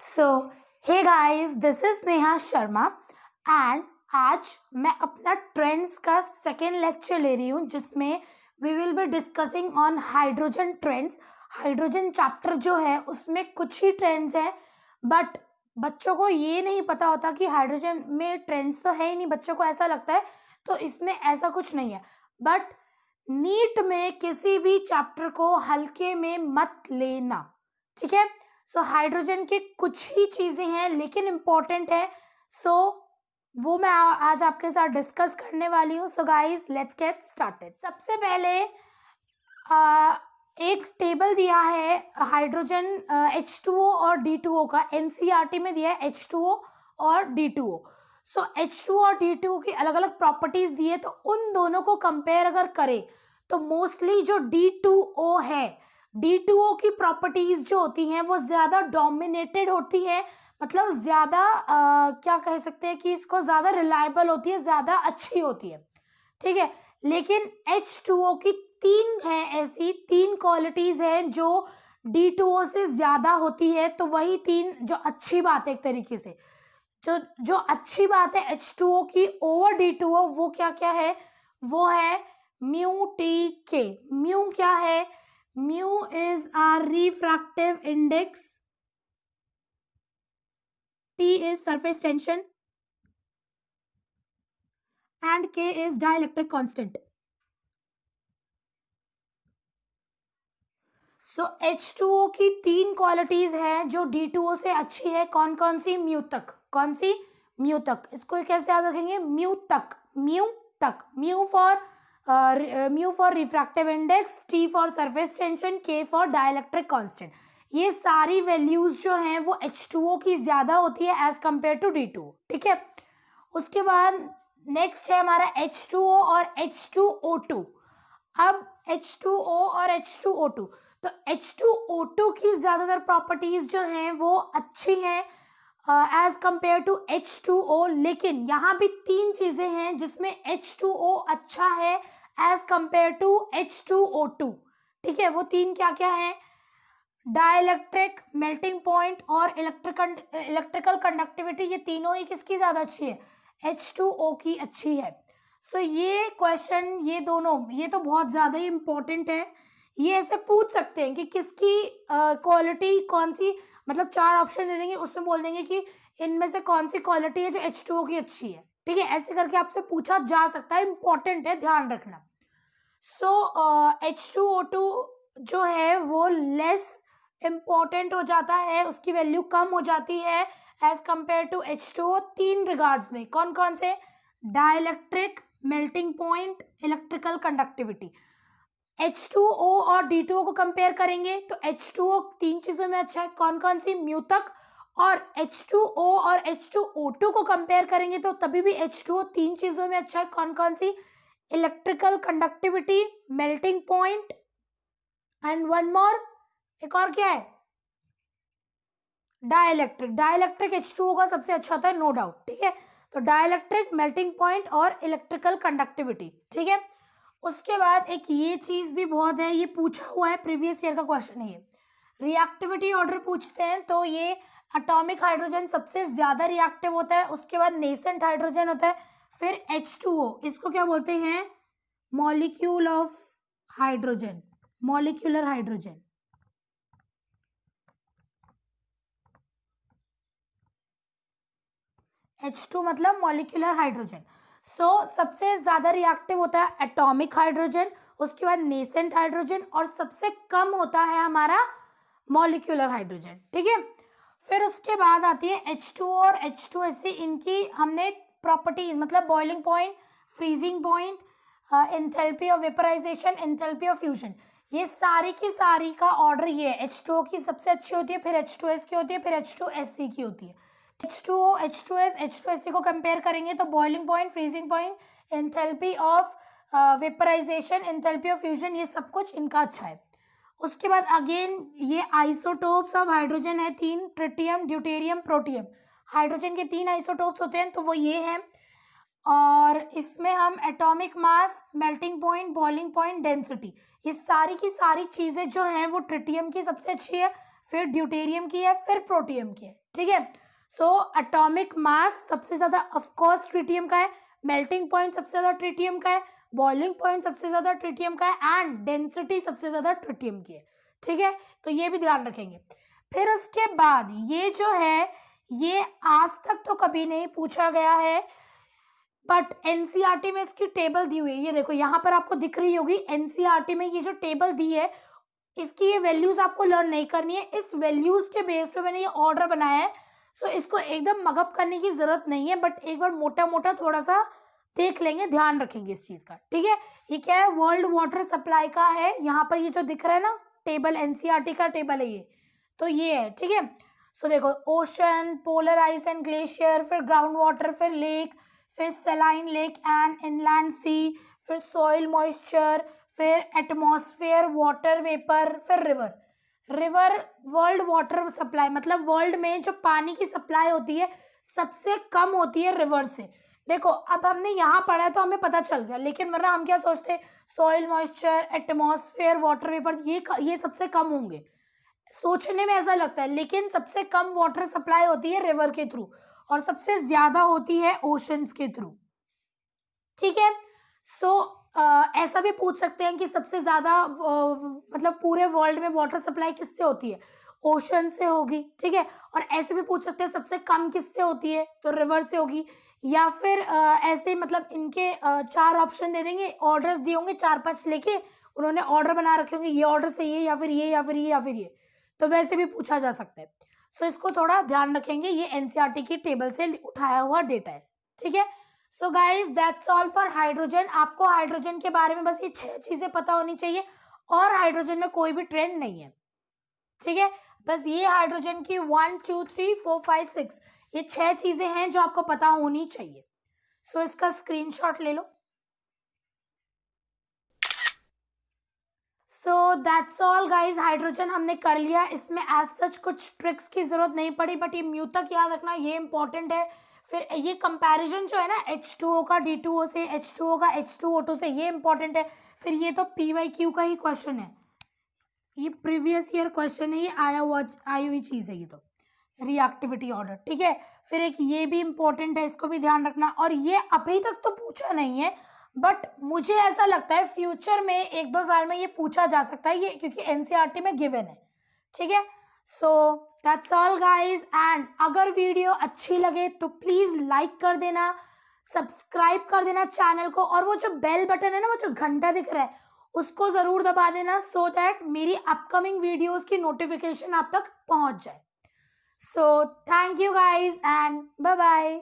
So hey guys, this is Neha Sharma and आज मैं अपना ट्रेंड्स का सेकेंड लेक्चर ले रही हूँ जिसमें we will be discussing on hydrogen trends. Hydrogen chapter जो है उसमें कुछ ही ट्रेंड्स हैं, बट बच्चों को ये नहीं पता होता कि हाइड्रोजन में ट्रेंड्स तो है ही नहीं। बच्चों को ऐसा लगता है, तो इसमें ऐसा कुछ नहीं है। बट नीट में किसी भी चैप्टर को हल्के में मत लेना, ठीक है। सो हाइड्रोजन के कुछ ही चीजें हैं लेकिन इम्पोर्टेंट है, सो वो मैं आज आपके साथ डिस्कस करने वाली हूँ। So guys, let's get started. सबसे पहले एक टेबल दिया है हाइड्रोजन H2O और D2O का, एनसीईआरटी में दिया है H2O और D2O। सो H2O और D2O की अलग अलग प्रॉपर्टीज दी है, तो उन दोनों को कंपेयर अगर करें तो मोस्टली जो D2O है, D2O की प्रॉपर्टीज जो होती हैं वो ज़्यादा डोमिनेटेड होती है, मतलब ज़्यादा क्या कह सकते हैं कि इसको ज़्यादा रिलायबल होती है, ज़्यादा अच्छी होती है, ठीक है। लेकिन H2O की ऐसी तीन क्वालिटीज हैं जो D2O से ज़्यादा होती है, तो वही तीन जो अच्छी बात है एक तरीके से। जो अच्छी बात है H2O की ओवर D2O, वो क्या क्या है? वो है म्यू टी के। म्यू क्या है? Mu is R refractive index, T is surface tension and K is dielectric constant. So H2O की तीन क्वालिटीज हैं जो D2O से अच्छी है। कौन कौन सी? म्यू तक। कौन सी? म्यू तक। इसको कैसे याद रखेंगे? म्यू तक। म्यू तक। Mu for refractive index, T for surface tension, के फॉर डाइलेक्ट्रिक कांस्टेंट। ये सारी वैल्यूज जो हैं वो H2O की ज्यादा होती है एज कंपेयर टू D2O, ठीक है। उसके बाद नेक्स्ट है हमारा H2O और H2O2। अब H2O और H2O2, तो H2O2 की ज्यादातर प्रॉपर्टीज जो हैं वो अच्छी हैं एज कंपेयर टू H2O, लेकिन यहाँ भी तीन चीजें हैं जिसमें H2O अच्छा है एज कंपेयर टू H2O2, ठीक है। वो तीन क्या क्या है? डाइलेक्ट्रिक, मेल्टिंग पॉइंट और इलेक्ट्रिकल कंडक्टिविटी। ये तीनों ही किसकी ज्यादा अच्छी है? H2O की अच्छी है। सो ये क्वेश्चन, ये दोनों, ये तो बहुत ज़्यादा ही इम्पोर्टेंट है। ये ऐसे पूछ सकते हैं कि किसकी क्वालिटी कौन सी, मतलब चार ऑप्शन दे देंगे, उसमें बोल देंगे कि इनमें से कौन सी क्वालिटी है जो H2O की अच्छी है, ठीक है। ऐसे करके आपसे पूछा जा सकता है, इम्पोर्टेंट है, ध्यान रखना। सो H2O2 जो है वो लेस इम्पोर्टेंट हो जाता है, उसकी वैल्यू कम हो जाती है एज कंपेयर टू H2O तीन रिगार्ड्स में। कौन कौन से? Dielectric, melting point, electrical conductivity. H2O और D2O को कंपेयर करेंगे तो H2O तीन चीजों में अच्छा है। कौन कौन सी? म्यू तक। और H2O और H2O2 को कंपेयर करेंगे तो तभी भी H2O तीन चीजों में अच्छा है। कौन कौन सी? Electrical conductivity, melting point and one more, एक और क्या है? डाइलेक्ट्रिक। डाइलेक्ट्रिक H2O का सबसे अच्छा होता है, नो डाउट, ठीक है। तो डाइलेक्ट्रिक, मेल्टिंग पॉइंट और इलेक्ट्रिकल कंडक्टिविटी, ठीक है। उसके बाद एक ये चीज भी बहुत है, ये पूछा हुआ है, प्रीवियस ईयर का क्वेश्चन है ये। रिएक्टिविटी ऑर्डर पूछते हैं तो ये एटॉमिक हाइड्रोजन सबसे ज्यादा रिएक्टिव होता है, उसके बाद नेसेंट हाइड्रोजन होता है, फिर H2O। इसको क्या बोलते हैं? Molecule of hydrogen, molecular hydrogen. H2 मतलब मॉलिक्यूलर हाइड्रोजन। सो सबसे ज्यादा रिएक्टिव होता है एटॉमिक हाइड्रोजन, उसके बाद नेसेंट हाइड्रोजन, और सबसे कम होता है हमारा मॉलिक्यूलर हाइड्रोजन, ठीक है। फिर उसके बाद आती है H2O और H2SC। इनकी हमने प्रॉपर्टीज, मतलब boiling point, freezing point, enthalpy of vaporization, enthalpy of fusion, ये सारी की सारी का ऑर्डर ये है। H2O की सबसे अच्छी होती है, फिर H2S की होती है, फिर H2SC की होती है। H2O, H2S, H2SC को कंपेयर करेंगे तो boiling point, freezing point, enthalpy of vaporization, enthalpy of fusion, ये सब कुछ इनका अच्छा है। उसके बाद अगेन ये आइसोटोप्स ऑफ हाइड्रोजन है तीन, ट्रिटियम, ड्यूटेरियम, प्रोटियम। हाइड्रोजन के तीन आइसोटोप्स होते हैं, तो वो ये हैं। और इसमें हम atomic mass, melting point, boiling point, density, ये सारी की सारी चीज़ें जो हैं वो ट्रिटियम की सबसे अच्छी है, फिर ड्यूटेरियम की है, फिर प्रोटियम की है, ठीक है। सो एटॉमिक मास सबसे ज्यादा ऑफकोर्स ट्रिटियम का है, मेल्टिंग पॉइंट सबसे ज्यादा ट्रिटियम का है, बॉइलिंग पॉइंट सबसे ज्यादा ट्रिटियम का है, एंड डेंसिटी सबसे ज्यादा ट्रिटियम की है। ठीक है, तो ये भी ध्यान रखेंगे। फिर उसके बाद ये जो है, ये आज तक तो कभी नहीं पूछा गया है, बट एनसीईआरटी में इसकी टेबल दी हुई है। ये देखो यहाँ पर आपको दिख रही होगी, एनसीईआरटी में ये जो टेबल दी है, इसकी ये वैल्यूज आपको लर्न नहीं करनी है। इस वैल्यूज के बेस पे मैंने ये ऑर्डर बनाया है। सो इसको एकदम मगअप करने की जरूरत नहीं है, बट एक बार मोटा मोटा थोड़ा सा देख लेंगे, ध्यान रखेंगे इस चीज का। ठीक है, ये क्या है, वर्ल्ड वाटर सप्लाई का है। यहाँ पर ये जो दिख रहा है ना टेबल, एनसीईआरटी का टेबल है ये, तो ये है। ठीक है, सो देखो, ocean, polar ice and glacier, फिर ग्राउंड वाटर, फिर लेक, फिर सेलाइन लेक एंड इनलैंड सी, फिर सॉइल मॉइस्चर, फिर एटमॉस्फेयर वाटर वेपर, फिर river. River world water supply, मतलब वर्ल्ड में जो पानी की सप्लाई होती है सबसे कम होती है रिवर से। देखो अब हमने यहाँ पढ़ा है तो हमें पता चल गया, लेकिन वरना हम क्या सोचते हैं, soil moisture, atmosphere water vapour, ये सबसे कम होंगे, सोचने में ऐसा लगता है, लेकिन सबसे कम वाटर सप्लाई होती है रिवर के थ्रू और सबसे ज्यादा होती है ओशंस के थ्रू। ठीक है, सो ऐसा भी पूछ सकते हैं कि सबसे ज्यादा मतलब पूरे वर्ल्ड में वाटर सप्लाई किससे होती है, ओशन से होगी। ठीक है, और ऐसे भी पूछ सकते हैं सबसे कम किससे होती है, तो रिवर से होगी। या फिर ऐसे मतलब इनके चार ऑप्शन दे देंगे, ऑर्डर्स दिए होंगे 4-5 लेके, उन्होंने ऑर्डर बना रखे होंगे, ये ऑर्डर से ये, या फिर ये, या फिर ये, या फिर ये, तो वैसे भी पूछा जा सकता है। सो इसको थोड़ा ध्यान रखेंगे, ये एनसीईआरटी की टेबल से उठाया हुआ डेटा है। ठीक है, so guys that's all for hydrogen. आपको हाइड्रोजन के बारे में बस ये 6 चीजें पता होनी चाहिए, और हाइड्रोजन में कोई भी ट्रेंड नहीं है। ठीक है, बस ये हाइड्रोजन की 1 2 3 4 5 6 ये 6 चीजें हैं जो आपको पता होनी चाहिए। सो इसका स्क्रीनशॉट ले लो। So that's all guys, hydrogen हमने कर लिया। इसमें एज सच कुछ ट्रिक्स की जरूरत नहीं पड़ी, बट ये म्यू तक याद रखना, ये इंपॉर्टेंट है। फिर ये कंपैरिजन जो है ना H2O का D2O से, H2O का H2O2 से, ये इंपॉर्टेंट है। फिर ये तो PYQ का ही क्वेश्चन है, ये प्रीवियस ईयर क्वेश्चन है, ये आई हुई चीज है ये तो, रिएक्टिविटी ऑर्डर। ठीक है, फिर एक ये भी इंपॉर्टेंट है, इसको भी ध्यान रखना। और ये अभी तक तो पूछा नहीं है, बट मुझे ऐसा लगता है फ्यूचर में 1-2 साल में ये पूछा जा सकता है, ये क्योंकि एनसीईआरटी में गिवन है। ठीक है, सो दैट्स ऑल गाइज, एंड अगर वीडियो अच्छी लगे तो प्लीज लाइक कर देना, सब्सक्राइब कर देना चैनल को, और वो जो बेल बटन है ना, वो जो घंटा दिख रहा है, उसको जरूर दबा देना, सो दैट मेरी अपकमिंग वीडियोस की नोटिफिकेशन आप तक पहुंच जाए। So thank you guys and bye bye.